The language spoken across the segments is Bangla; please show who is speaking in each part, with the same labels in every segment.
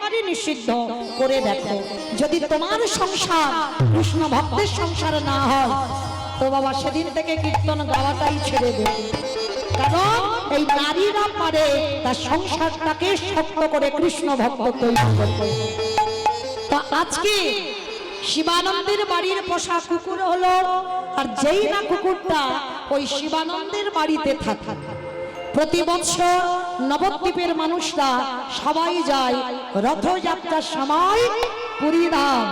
Speaker 1: একেবারে নিষিদ্ধ করে দেখো। যদি তোমার সংসার কৃষ্ণ ভক্তের সংসার না হয় তো বাবা সেদিন থেকে কীর্তন গাওয়াটাই ছেড়ে দেবে। কারণ এই নারীরা পারে তার সংসারটাকে শক্ত করে কৃষ্ণ ভক্ত তৈরি করতে। তো আজকে শিবানন্দের বাড়ির পোষা কুকুর হলো, আর যেই না কুকুরটা ওই শিবানন্দের বাড়িতে থাকে, প্রতি বছর নবদ্বীপের মানুষরা সবাই যায় রথযাত্রার সময় পুরী ধাম।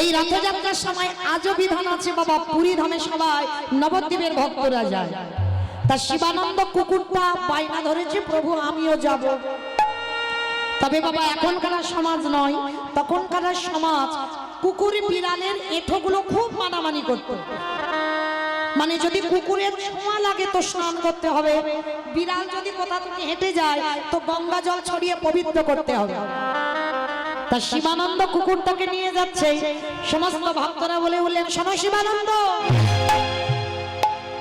Speaker 1: এই রথযাত্রার সময় আজও বিধান আছে বাবা, পুরী ধামে সবাই নবদ্বীপের ভক্তরা যায়। তা শিবানন্দ কুকুরটা বায়না ধরেছে, প্রভু আমিও যাব। তবে বাবা এখনকার সমাজ নয়, তখনকার সমাজ কুকুর বিড়ালের এঁঠোগুলো খুব মানামানি করত। মানে যদি কুকুরের ছোঁয়া লাগে তো স্নান করতে হবে, বিড়াল যদি কোথা থেকে হেঁটে যায় তো গঙ্গা জল ছড়িয়ে পবিত্র করতে হবে। তা শিবানন্দ কুকুরটাকে নিয়ে যাচ্ছে, সমস্ত ভক্তরা বলে বললেন, শোনো শিবানন্দ,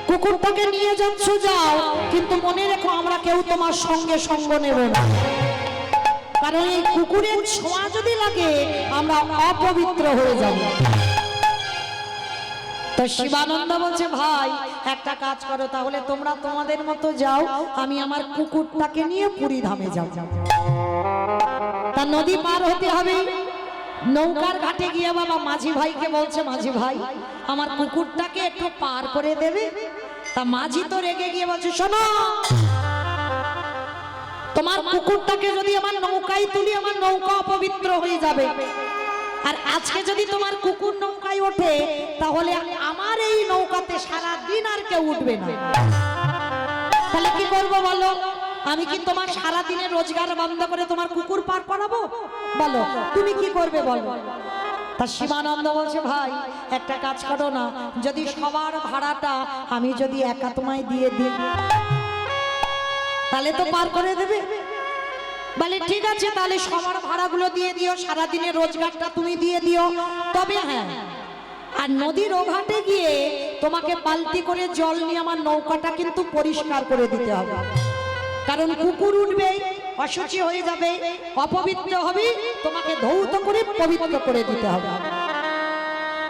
Speaker 1: কুকুরটাকে নিয়ে যাচ্ছ যাও, কিন্তু মনে রেখো আমরা কেউ তোমার সঙ্গে সঙ্গ নেব না, কারণ এই কুকুরের ছোঁয়া যদি লাগে আমরা অপবিত্র হয়ে যাব। তো শিবানন্দ বলছে, ভাই একটা কাজ করো, তাহলে তোমরা তোমাদের মতো যাও, আমি আমার কুকুরটাকে নিয়ে পুরী ধামে যাব। তা নদী পার হতে হবে, নৌকার ঘাটে গিয়ে বাবা মাঝি ভাইকে বলছে, মাঝি ভাই আমার কুকুরটাকে একটু পার করে দেবে। তা মাঝি তো রেগে গিয়ে বলছে, শোনো, তোমার কুকুরটাকে যদি আমার নৌকায় তুলি আমার নৌকা অপবিত্র হয়ে যাবে, আর আজকে যদি তোমার কুকুর নৌকায় ওঠে তাহলে আমার এই নৌকাতে সারা দিন আর কেউ উঠবে না। তাহলে কি করবো বলো? আমি কি তোমার সারা দিনের রোজগার বন্ধ করে তোমার কুকুর পার করাবো? বলো তুমি কি করবে বলো। তা শিবানন্দ বলছে, ভাই একটা কাজ করো না, যদি সবার ভাড়াটা আমি যদি একা তোমায় দিয়ে দিই তাহলে তো পার করে দেবে। বলে ঠিক আছে, তাহলে সবার ভাড়াগুলো দিয়ে দিও, সারা দিনের রোজগারটা তুমি দিয়ে দিও। তবে হ্যাঁ, আর নদীর ওঘাটে গিয়ে তোমাকে বালতি করে জল নিয়ে আমার নৌকাটা কিন্তু পরিষ্কার করে দিতে হবে, কারণ কুকুর উঠবে, অশুচি হয়ে যাবে, অপবিত্র হবে, তোমাকে ধৌত করে পবিত্র করে দিতে হবে।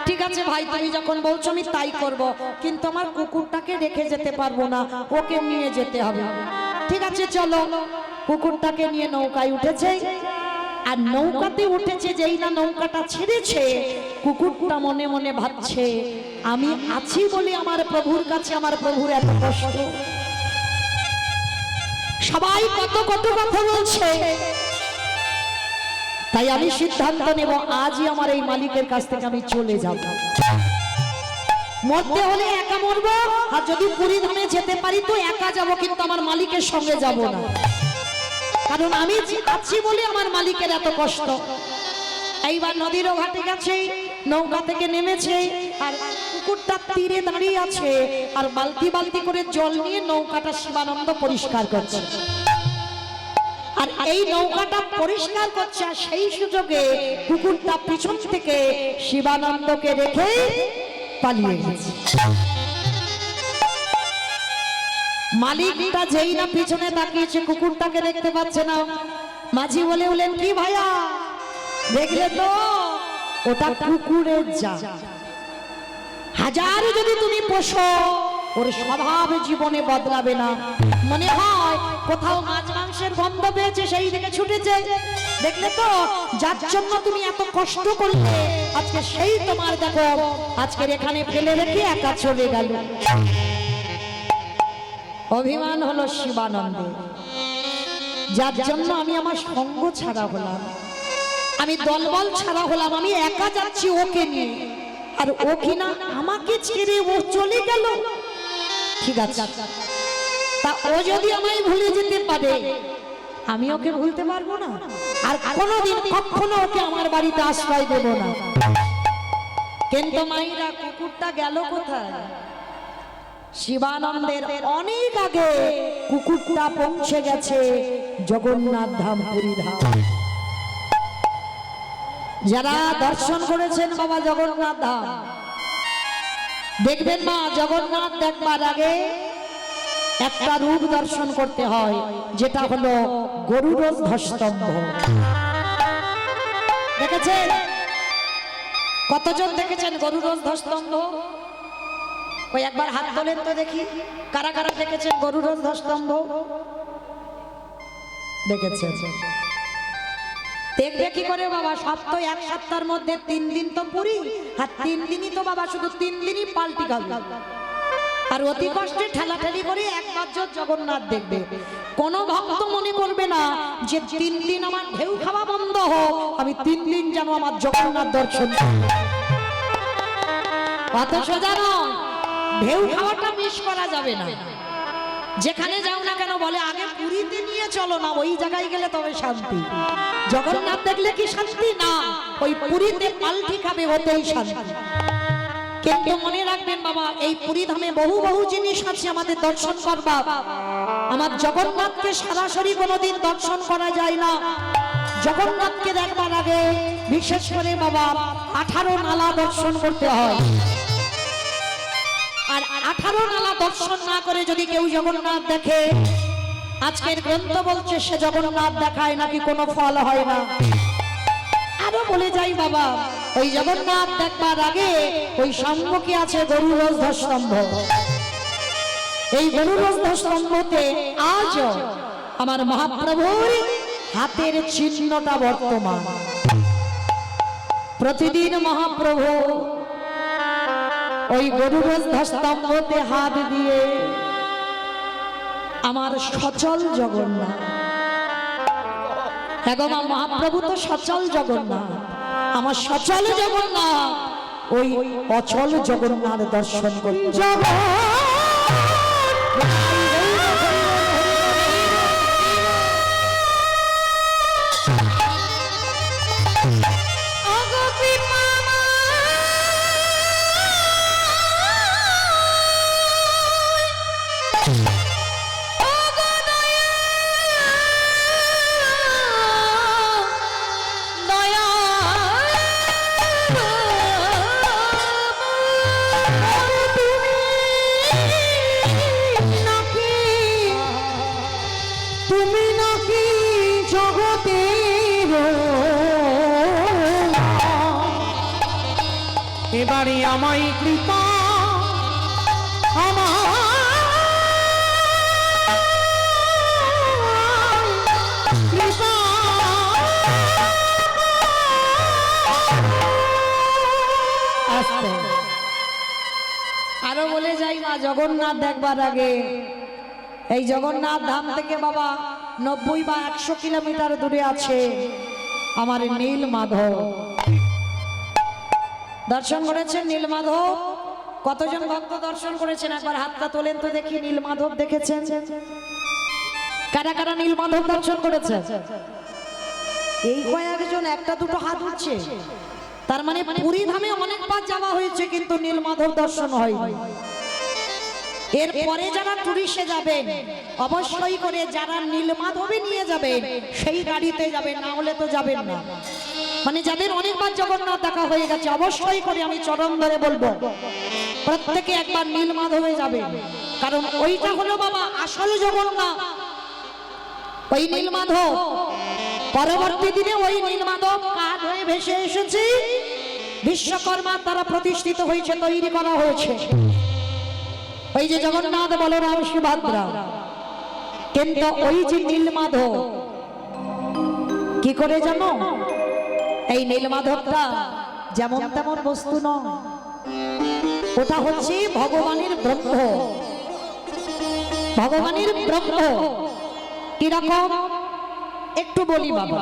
Speaker 1: ঠিক আছে ভাই, তুমি যখন বলছো আমি তাই করব, কিন্তু আমার কুকুরটাকে রেখে যেতে পারবো না, ওকে নিয়ে যেতে হবে। ঠিক আছে চলো। কুকুরটাকে নিয়ে নৌকায় উঠেছে, আর নৌকাতে উঠেছে, যেই না নৌকাটা ছেড়েছে কুকুরটা মনে মনে ভাবছে, আমি আছি বলে আমার প্রভুর কাছে আমার প্রভুর এত কষ্ট। সবাই কত কত কথা বলছে, তাই আমি সিদ্ধান্ত নেব আজই আমার এই মালিকের কাছ থেকে আমি চলে যাব। মরতে হলে একা মরবো, আর যদি পুরী ধামে যেতে পারি তো একা যাব, কিন্তু আমার মালিকের সঙ্গে যাব না, কারণ আমি আছি বলে আমার মালিকের এত কষ্ট। এইবার নদীর ঘাটে গেছে, নৌকা থেকে নেমেছে, আর কুকুরটা তীরে দাঁড়িয়ে আছে, আর বালতি বালতি করে জল নিয়ে নৌকাটা শিবানন্দ পরিষ্কার করছে। আর এই নৌকাটা পরিষ্কার করছে, আর সেই সুযোগে কুকুরটা পিছন থেকে শিবানন্দকে রেখে পালিয়ে গেছে। মালিকটা যেই না পিছনে তাকিয়েছে, কুকুরটাকে দেখতে পাচ্ছে না। মাঝি বলে উঠলেন, কি ভাইয়া দেখলে তো, ওটা কুকুরের জাত। হাজার যদি তুমি পোষো ওর স্বভাব জীবনে বদলাবে না। মনে হয় কোথাও মাছ মাংসের গন্ধ পেয়েছে, সেই দিকে ছুটেছে। দেখলে তো, যার জন্য তুমি এত কষ্ট করলে আজকে সেই তোমার দেখো আজকের এখানে ফেলে রেখে একা চলে গেল। অভিমান হলো শিবানন্দের, যার জন্য আমি আমার সঙ্গ ছাড়া হলাম, আমি দলবল ছাড়া হলাম, আমি একা যাচ্ছি ওকে নিয়ে, আর ও কিনা আমাকে ছেড়ে ও চলে গেল। ঠিক আছে, তা ও যদি আমায় ভুলে যেতে পারে আমি ওকে ভুলতে পারবো না, আর কোনোদিন কখনো ওকে আমার বাড়িতে আশ্রয় দেব না। কিন্তু মাইরা কুকুরটা গেল কোথায়? শিবানন্দের অনেক আগে কুকুরটা পৌঁছে গেছে জগন্নাথ ধাম, পুরী ধাম। যারা দর্শন করেছেন বাবা জগন্নাথ ধাম, দেখবেন মা জগন্নাথ দেখবার আগে একটা রূপ দর্শন করতে হয়, যেটা হলো গরুড় ধ্বস্তম্ভ। দেখেছেন? কতজন দেখেছেন গরুড় ধ্বস্তম্ভ? ওই একবার হাত তোলেন তো দেখি, কারা কারা দেখেছেন গরুড় ধ্বস্তম্ভ? দেখেছেন? দেখবে কি করে বাবা? সব তো এক সপ্তাহের মধ্যে 3 দিন তো পুরি, আর 3 দিনই তো বাবা শুধু 3 দিনই পাল্টি খাবে, আর অতি কষ্টে ঠেলাঠেলি করে একবার জগন্নাথ দেখবে। কোন ভক্ত মনে করবে না যে 3 দিন আমার ঢেউ খাওয়া বন্ধ হোক, আমি 3 দিন যেন আমার জগন্নাথ দর্শন করি। কত সোজা নয়, ঢেউ খাওয়াটা মিস করা যাবে না। যেখানে যাও না কেন বলে আগে পুরীতে নিয়ে চলো না, ওই জায়গায় গেলে তবে শান্তি। জগন্নাথ দেখলে কি শান্তি? না, ওই পুরীতে পাল্টি খাবে হতেই শান্তি। কিন্তু মনে রাখবেন বাবা, এই পুরী ধামে বহু বহু জিনিস আছে আমাদের দর্শন করবা। আমার জগন্নাথকে সরাসরি কোনোদিন দর্শন করা যায় না। জগন্নাথকে দেখবার আগে বিশেষ করে বাবা 18 নালা দর্শন করতে হয়। আর 18 নালা দর্শন না করে যদি কেউ জগন্নাথ দেখে, আজকের গ্রন্থ বলছে সে জগন্নাথ দেখায় নাকি কোনো ফল হয় না। আরো বলে যাই বাবা, ওই জগন্নাথ দেখবার আগে ওই সম্মুখে আছে গরুড় ধ্বস্তম্ভ। এই গরুড় ধ্বস্তম্ভতে আজ আমার মহাপ্রভুর হাতের চিহ্নটা বর্তমান। প্রতিদিন মহাপ্রভু ওই গরুড় ধ্বস্তম্ভতে হাত দিয়ে আমার সচল জগন্নাথ, এগো মহাপ্রভু তো সচল জগন্নাথ, আমার সচল জগন্নাথ ওই অচল জগন্নাথ দর্শন করি।
Speaker 2: এবারে আমায় কৃপা আমার কৃপা
Speaker 1: আস্তে আরো বলে যাই মা, জগন্নাথ দেখবার আগে এই জগন্নাথ ধাম থেকে বাবা 90 বা 100 কিলোমিটার দূরে আছে আমার নীলমাধব। দর্শন করেছেন নীলমাধব? কতজন ভক্ত দর্শন করেছেন? একবার হাতটা তোলেন তো দেখি। নীলমাধব দেখেছেন? কারা কারা নীলমাধব দর্শন করেছে? এই কয়েকজন, একটা দুটো হাত উঠছে। তার মানে পুরী ধামে অনেকবার যাওয়া হয়েছে কিন্তু নীলমাধব দর্শন হয়নি। এরপরে যারা টুরিস্টে যাবেন অবশ্যই করে যারা নীলমাধবে নিয়ে যাবেন সেই গাড়িতে যাবেন, না হলে তো যাবেন না। মানে যাদের অনেকবার জগন্নাথ দেখা হয়ে গেছে অবশ্যই করে আমি চরণ ধরে বলবো প্রত্যেকে একবার নীলমাধবে যাবেন, কারণ ওইটা হলো বাবা আসল জগন্নাথ। ওই নীলমাধব পরবর্তী দিনে ওই নীলমাধব কাঠ হয়ে ভেসে এসেছে, বিশ্বকর্মা দ্বারা প্রতিষ্ঠিত হয়েছে, তৈরি করা হয়েছে। ওই যে জগন্নাথ বলরাম সুভদ্রা, কিন্তু ওই যে নীলমাধব কি করে জানো? এই নীলমাধবটা যেমন তেমন বস্তু নয়, ওটা হচ্ছে ভগবানের ব্রহ্ম। ভগবানের ব্রহ্ম কিরকম একটু বলি বাবা,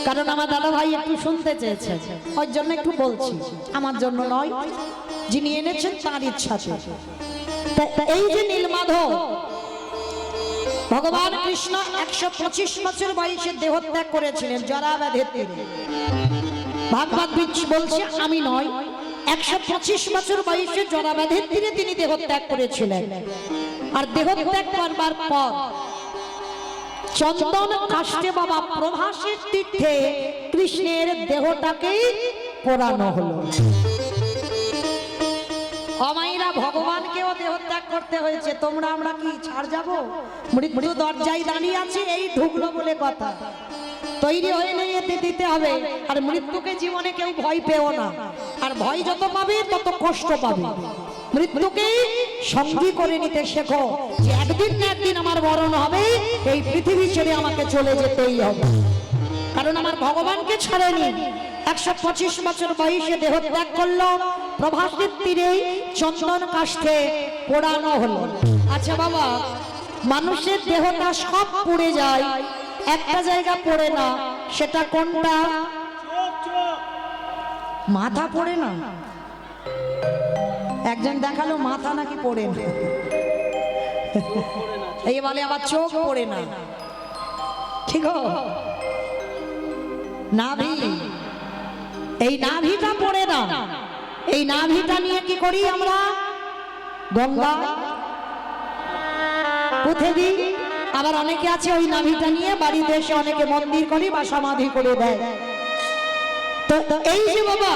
Speaker 1: কারণ আমার দাদা ভাই একটু শুনতে চেয়েছে, ওই জন্য একটু বলছি। আমার জন্য নয়, যিনি এনেছেন তার ইচ্ছাতে। এই যে নীলমাধব, ভগবান কৃষ্ণ 125 বছর বয়সে দেহত্যাগ করেছিলেন জরাব্যাধির তীরে। ভাগবত বলছে আমি নয়, 125 বছর বয়সে জরাব্যাধির তীরে তিনি দেহত্যাগ করেছিলেন। আর দেহত্যাগ করবার পর চন্দন কাষ্ঠে বাবা প্রভাসের তীর্থে কৃষ্ণের দেহটাকে পোড়ানো হলো। অমাইরা ভগবানকেও দেহত্যাগ করতে হয়েছে, তোমরা আমরা কি ছাড় যাব? মৃত্যু দরজায় দাঁড়িয়ে আছে, এই ঢুকলো বলে কথা, তৈরি হয়ে নিয়ে দিতে হবে। আর মৃত্যুকে জীবনে কেউ ভয় পেও না, আর ভয় যত পাবে তত কষ্ট পাবে। মৃত্যুকে সঙ্গী করে নিতে শেখো, যে একদিন না একদিন আমার মরণ হবে, এই পৃথিবী ছেড়ে আমাকে চলে যেতেই হবে। কারণ আমার ভগবানকে ছাড়েনি। 125 বছর বয়সে দেহ ত্যাগ করলো, প্রভাসের তীরে চন্দন কাষ্ঠে পোড়ানো হলো। আচ্ছা বাবা, মানুষের দেহটা সব পুড়ে যায়, একটা জায়গা পড়ে না, সেটা কোনটা? মাথা পড়ে না। একজন দেখালো মাথা নাকি পড়ে না, এই বলে আবার চোখ পড়ে না। ঠিক নাভি, এই নাভিটা পড়ে না। এই নাভিটা নিয়ে কি করি আমরা? গঙ্গা পুঁতে দিই। আবার অনেকে আছে ওই নাভিটা নিয়ে বাড়িতে এসে অনেকে মন্দির করি বা সমাধি করে দেয়। তো এই যে বাবা,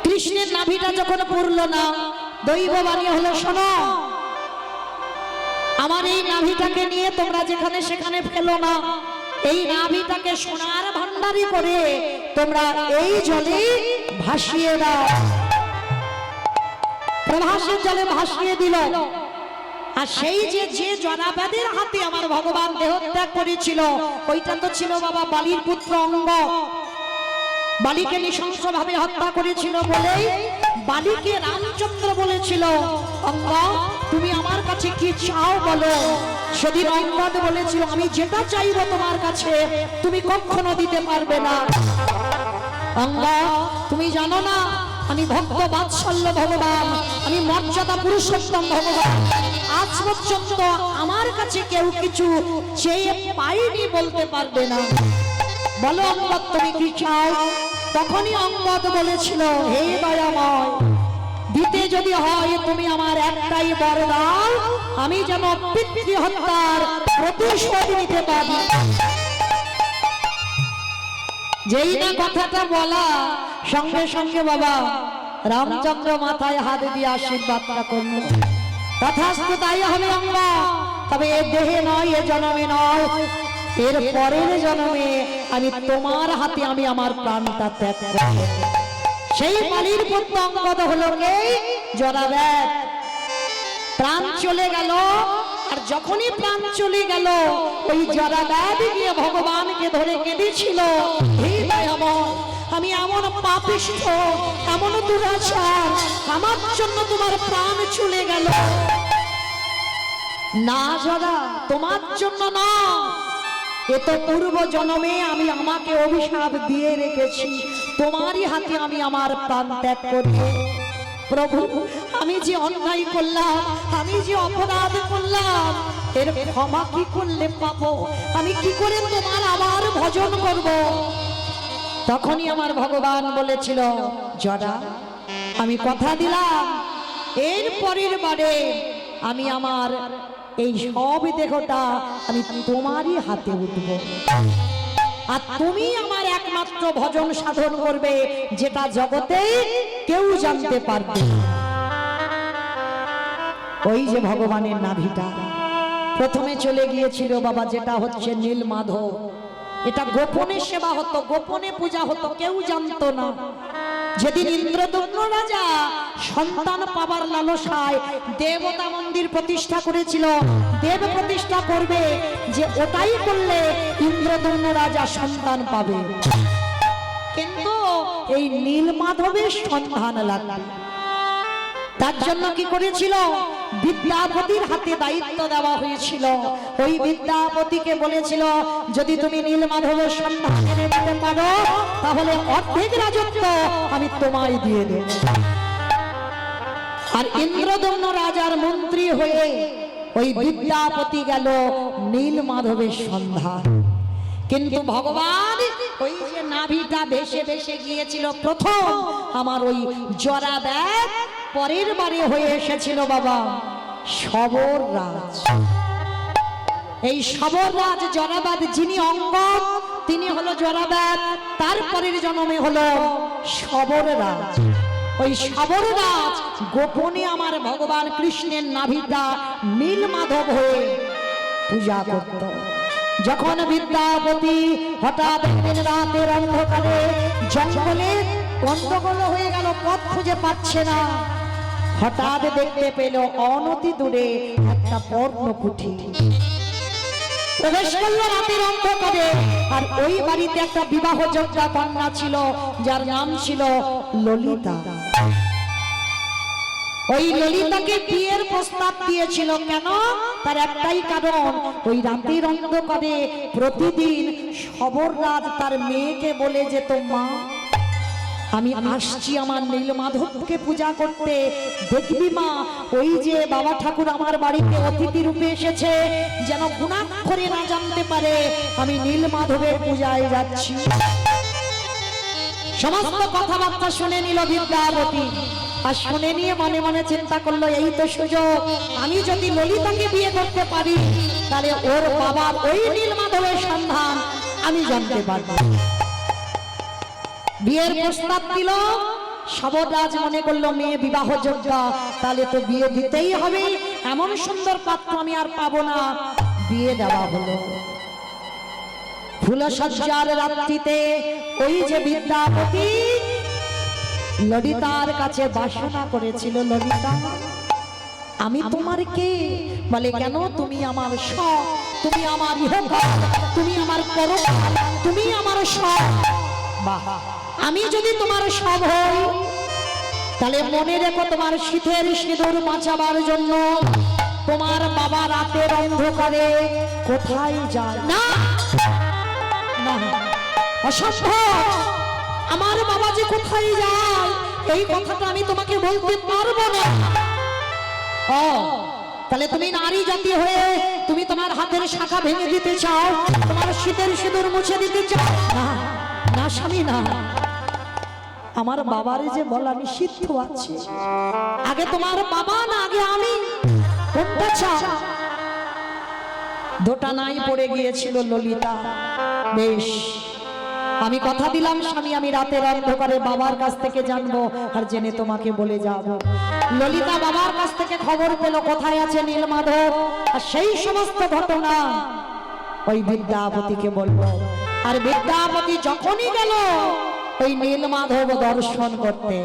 Speaker 1: কৃষ্ণের নাভিটা যখন পুরলো না, দৈব বাণী হলো, শোনো, আমার এই নাভিটাকে নিয়ে তোমরা যেখানে সেখানে ফেলো না, এই নাভিটাকে সোনার ভান্ডারি করে তোমরা এই জলে ভাসিয়ে দাও। প্রভাসের জলে ভাসিয়ে দিল। আর সেই যে যে জরাবাদের হাতে আমার ভগবান দেহত্যাগ করেছিল, ওইটা তো ছিল বাবা বালির পুত্র অঙ্গ। বালিকে নৃশংসভাবে হত্যা করেছিল বলেই বালিকে রামচন্দ্র বলেছিল, অঙ্গ তুমি আমার কাছে কি চাও বলো। সেদিন অঙ্গদ বলেছিল, আমি যেটা চাইবো তোমার কাছে তুমি কখনো দিতে পারবে না। অঙ্গ তুমি জানো না আমি ভক্ত বাৎসল্য ভগবান, আমি মর্যাদা পুরুষোত্তম ভগবান, আজ পর্যন্ত আমার কাছে কেউ কিছু চেয়ে পাইনি বলতে পারবে না। বলো অঙ্গদ তুমি কি চাও? তখনই অঙ্গদ বলেছিল, হে দয়াময়, দিতে যদি হয় তুমি আমার একটাই বর দাও, আমি যেন পিতৃ হত্যার প্রতিশোধ নিতে পারি। যেই না কথাটা বলা, সঙ্গে সঙ্গে বাবা রামচন্দ্র মাথায় হাত দিয়ে আশীর্বাদটা করল, তথাস্তু তাই হবে অঙ্গ। তবে এ দেহে নয়, এ জন্মে নয়, এর পরের জন্মে আমি তোমার হাতে আমি আমার প্রাণটা ত্যাগ করব। সেই বালির পুত্র অঙ্গদ হলো কে? জরাব্যাধ। প্রাণ চলে গেল। আর যখনই প্রাণ চলে গেল, ওই জরাব্যাধ গিয়ে ভগবানকে ধরে কেঁদেছিল, হে দয়াময়, আমি এমন পাপিষ্ঠ, এমন দুরাচার, আমার জন্য তোমার প্রাণ চলে গেল। না জরা, তোমার জন্য না, এ তো পূর্ব জন্মে আমি আমাকে অভিশাপ দিয়ে রেখেছি, তোমারই হাতে আমি আমার প্রাণ ত্যাগ করব। প্রভু, আমি যে অন্যায় করলাম, আমি যে অপরাধ করলাম, এর ক্ষমা কি করলে পাবো? আমি কি করে তোমার আবার ভজন করব? তখনই আমার ভগবান বলেছিল, জরা, আমি কথা দিলাম এর পরের বারে আমি আমার এই সব দেহটা আমি তোমারই হাতে উঠব, আর তুমি আমার একমাত্র ভজন সাধন করবে, যেটা জগতে কেউ জানতে পারবে। ওই যে ভগবানের নাভিটা প্রথমে চলে গিয়েছিল বাবা, যেটা হচ্ছে নীলমাধব। এটা গোপনে সেবা হতো, গোপনে পূজা হতো, কেউ জানতো না। যেদিন ইন্দ্রদম্ন রাজা সন্তান পাবার লালসায় দেবতা মন্দির প্রতিষ্ঠা করেছিল, দেব প্রতিষ্ঠা করবে, যে ওটাই করলে ইন্দ্রদম্ন রাজা সন্তান পাবে, কিন্তু এই নীলমাধবের সন্ধান লাগবে। তার জন্য কি করেছিল? বিদ্যাপতির হাতে দায়িত্ব দেওয়া হয়েছিল। ওই বিদ্যাপতিকে বলেছিল, যদি তুমি নীলমাধবের সন্ধান এনে দিতে পারো, তাহলে অর্ধেক রাজত্ব আমি তোমায় দিয়ে দেব। আর ইন্দ্রদম্ন রাজার মন্ত্রী হয়ে ওই বিদ্যাপতি গেল নীলমাধবের সন্ধান। কিন্তু ভগবান ওই যে নাভিটা ভেসে ভেসে গিয়েছিল প্রথম আমার ওই জরাব্যাধ, পরের বারে হয়ে এসেছিল বাবা সবর রাজ। এই সবর রাজ জরাব্যাধ যিনি অঙ্গ, তিনি হলো জরাব্যাধ, তারপরের জন্মে হলো সবর রাজ। ওই সবররাজ গোপনে আমার ভগবান কৃষ্ণের নাভিটা নীল মাধব হয়ে পূজা করত। যখন বিদ্যাপতি হঠাৎ একদিন রাতের অন্ধকারে জঙ্গলে গন্ডগোল হয়ে গেল, পথ খুঁজে পাচ্ছে না, হঠাৎ দেখতে পেল অনতি দূরে একটা পর্ণকুঠি। প্রবেশ করলো রাতের অন্ধকারে, আর ওই বাড়িতে একটা বিবাহযোগ্য কন্যা ছিল, যার নাম ছিল ললিতা। ওই ললিতাকে বিয়ের প্রস্তাব দিয়েছিল। কেন? তার একটাই কারণ, ওই রাতের অন্ধকারে প্রতিদিন সবররাজ তার মেয়েকে বলে যেত, মা আমি আসছি আমার নীলমাধবকে পূজা করতে, দেখবি মা ওই যে বাবা ঠাকুর আমার বাড়িতে অতিথি রূপে এসেছে, যেন গুণাক্ষরে না জানতে পারে আমি নীলমাধবের পূজায় যাচ্ছি। সমস্ত কথাবার্তা শুনে নিল বিদ্যাপতি, আর শুনে নিয়ে মনে মনে চিন্তা করলো, এই তো সুযোগ, আমি যদি ললিতাকে বিয়ে করতে পারি তাহলে ওর বাবার ওই নীলমাধবের সন্ধান আমি জানতে পারবো। বিয়ের প্রস্তাব দিল, সবররাজ মনে করলো মেয়ে বিবাহযোগ্য, তাহলে তো বিয়ে দিতেই হবে, এমন সুন্দর পাত্র আমি আর পাবো না। বিয়ে দেওয়া হলো। ফুলসজ্জার রাত্রিতে ওই যে বিদ্যাপতি ললিতার কাছে বাসনা করেছিল, ললিতা আমি তোমার কে? বলে কেন? তুমি আমার সব, তুমি আমার ইহকাল, তুমি আমার পরকাল, তুমি আমার সব। বাহ, আমি যদি তোমার সব হই তাহলে মনে রেখো, তোমার শীতের সিঁদুর বাঁচাবার জন্য তোমার বাবা রাতের অন্ধকারে কোথায় যায় না, না অসম্ভব। আমার বাবা যে কোথায় যায় এই কথাটা আমি তোমাকে বলতে পারবো না। ও তাহলে তুমি নারী জাতি হয়ে তুমি তোমার হাতের শাখা ভেঙে দিতে চাও, তোমার শীতের সিঁদুর মুছে দিতে চাও? না না স্বামী, না, আমার বাবার যে বলা নিষিদ্ধ আছে। আগে তোমার বাবা না আগে আমি, কোনটা চাও? দুটা নাই পড়ে গিয়েছিল ললিতা। বেশ, আমি কথা দিলাম স্বামী, আমি রাতের অন্ধকারে বাবার কাছ থেকে জানবো আর জেনে তোমাকে বলে যাব। ললিতা বাবার কাছ থেকে খবর পেল কোথায় আছে নীলমাধব, আর সেই সমস্ত ঘটনা ওই বিদ্যাপতিকে বলল। আর বিদ্যাপতি যখনই গেল ওই নীলমাধব দর্শন করতে,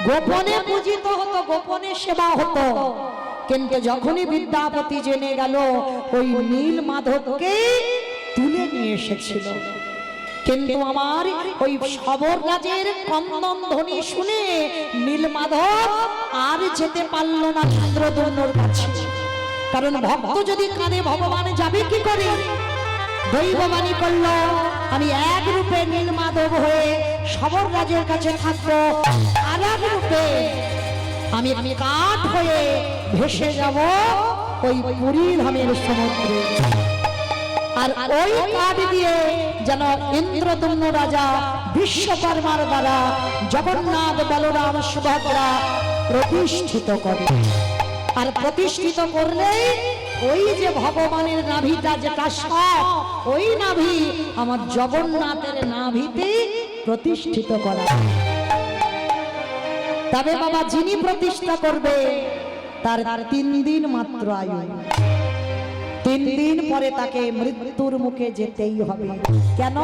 Speaker 1: গোপনে পূজিত হতো, গোপনে সেবা হতো, কিন্তু যখনই বিদ্যাপতি জেনে গেল ওই নীলমাধবকে তুলে নিয়ে এসেছিল। কিন্তু আমার ওই সবররাজের কন্দন ধ্বনি শুনে নীলমাধব আর যেতে পারল না ইন্দ্রদম্নর কাছে। কারণ ভক্ত যদি কাঁদে ভগবান যাবে কি করে? দৈববাণী করল, আমি এক রূপে নীলমাধব হয়ে সবররাজের কাছে থাকবো, আর এক রূপে আমি কাঠ হয়ে ভেসে যাব ওই পুরী ধামের সমুদ্রে। আর ওই কাঠ দিয়ে যেন ইন্দ্রদম্ন রাজা বিশ্বকর্মার দ্বারা জগন্নাথ বলরাম সুভদ্রা প্রতিষ্ঠিত করে। আর প্রতিষ্ঠিত করলে ওই যে ভগবানের নাভিটা যেটা সব, ওই নাভি আমার জগন্নাথের নাভিতে প্রতিষ্ঠিত করা। তবে বাবা যিনি প্রতিষ্ঠা করবে তার 3 দিন মাত্র আয়ু, 3 দিন পরে তাকে মৃত্যুর মুখে যেতেই হবে। কেন?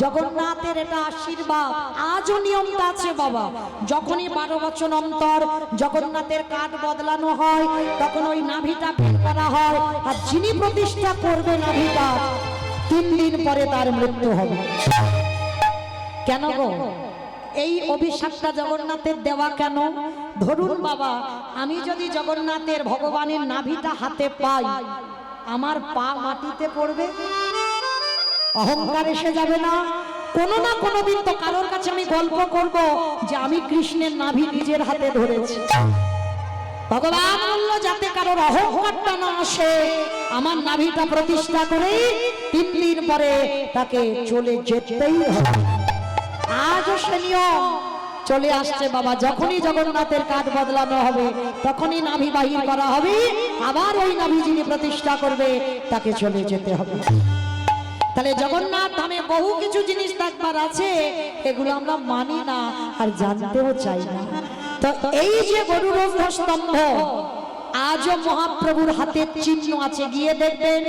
Speaker 1: জগন্নাথের এটা আশীর্বাদ, আজও নিয়মটা আছে বাবা। যখনই 12 বছর অন্তর জগন্নাথের কাঠ বদলানো হয় তখন ওই নাভিটা বের করা হয়, আর যিনি প্রতিষ্ঠা করবে নাভিটা 3 দিন পরে তার মৃত্যু হবে। কেন গো? এই অভিশাপটা জগন্নাথের দেওয়া কেন? ধরুন বাবা, আমি যদি জগন্নাথের ভগবানের নাভিটা হাতে পাই, আমার পা মাটিতে পড়বে, অহংকার এসে যাবে না? কোনো না কোনো দিন তো কারোর কাছে আমি গল্প করব যে আমি কৃষ্ণের নাভি নিজের হাতে ধরেছি। ভগবান বলল যাতে কারোর অহংকারটা না আসে, আমার নাভিটা প্রতিষ্ঠা করে 3 দিন পরে তাকে চলে যেতেই হবে। আজও সে নিয়ম চলে আসছে বাবা। যখনই জগন্নাথের কাঠ বদলানো হবে তখনই নাভি বাহির করা হবে, আবার ওই নাভি যিনি প্রতিষ্ঠা করবে তাকে চলে যেতে হবে। তাহলে জগন্নাথ ধামে বহু কিছু জিনিস থাকবার আছে, এগুলো আমরা মানি না আর জানতেও চাই না। তো এই যে গরুরোধ স্তম্ভ, আজও মহাপ্রভুর হাতের চিহ্ন আছে, গিয়ে দেখবেন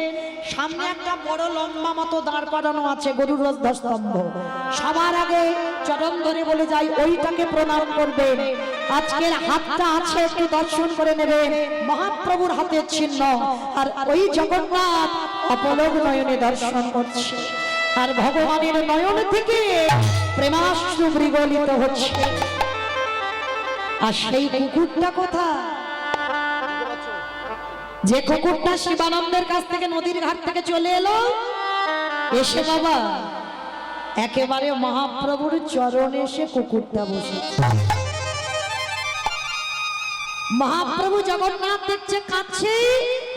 Speaker 1: সামনে একটা বড় লম্বা মতো দাঁড় করানো আছে গরুরোধ স্তম্ভ। সবার আগে চরণ ধরে বলে যাই, ওইটাকে প্রণাম করবেন। আজকের হাতটা আছে, একটু দর্শন করে নেবেন, মহাপ্রভুর হাতের চিহ্ন। আর ওই জগন্নাথ অপলক নয়নে দর্শন করছে, আর ভগবানের নয়ন থেকে প্রেমাশ্রু বিগলিত হচ্ছে। আর সেই কুকুরটা কোথায়? যে কুকুরটা শিবানন্দের কাছ থেকে নদীর ঘাট থেকে চলে এলো, এসে বাবা একেবারে মহাপ্রভুর চরণে এসে কুকুরটা বসেছে। মহাপ্রভু জগন্নাথ দেখছে, কাঁদছে,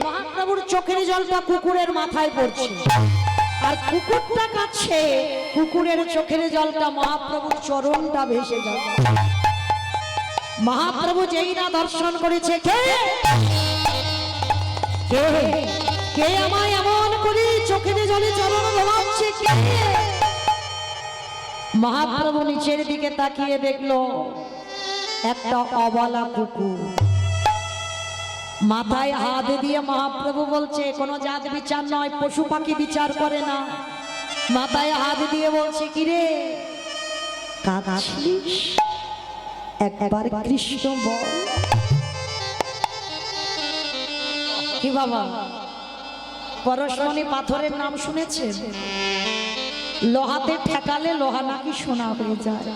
Speaker 1: মহাপ্রভুর চোখের জলটা কুকুরের মাথায় পড়ছে, আর কুকুরটা কাঁদছে, কুকুরের চোখের জলটা মহাপ্রভুর চরণটা ভেসে যাবে। মহাপ্রভু যেই না দর্শন করেছে, কে কে কে আমায় এমন করে চোখের জলে চরণ ধোয়াচ্ছে, কে? মহাপ্রভু নিচের দিকে তাকিয়ে দেখলো একটা অবলা কুকুর। মাথায় হাত দিয়ে মহাপ্রভু বলছে, কোনো জাত বিচার নয়, পশু পাখি বিচার করে না। মাথায় হাত দিয়ে বলছে, কিরে কাঁদছিস? একবার কৃষ্ণ বল। কি বাবা, পরশমণি পাথরের নাম শুনেছেন? লোহাতে ঠেকালে লোহা নাকি সোনা হয়ে যায়।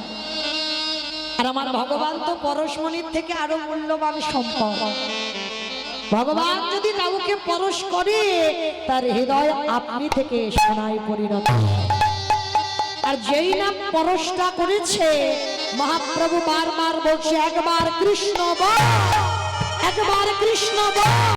Speaker 1: আর আমার ভগবান তো পরশমণির থেকে আরো মূল্যবান সম্পদ। ভগবান যদি কাউকে পরশ করে, তার হৃদয় আপনি থেকে সোনায় পরিণত হয়। আর যেই না পরশটা করেছে, মহাপ্রভু বারবার বলছে, একবার কৃষ্ণ বল, একবার কৃষ্ণ বল।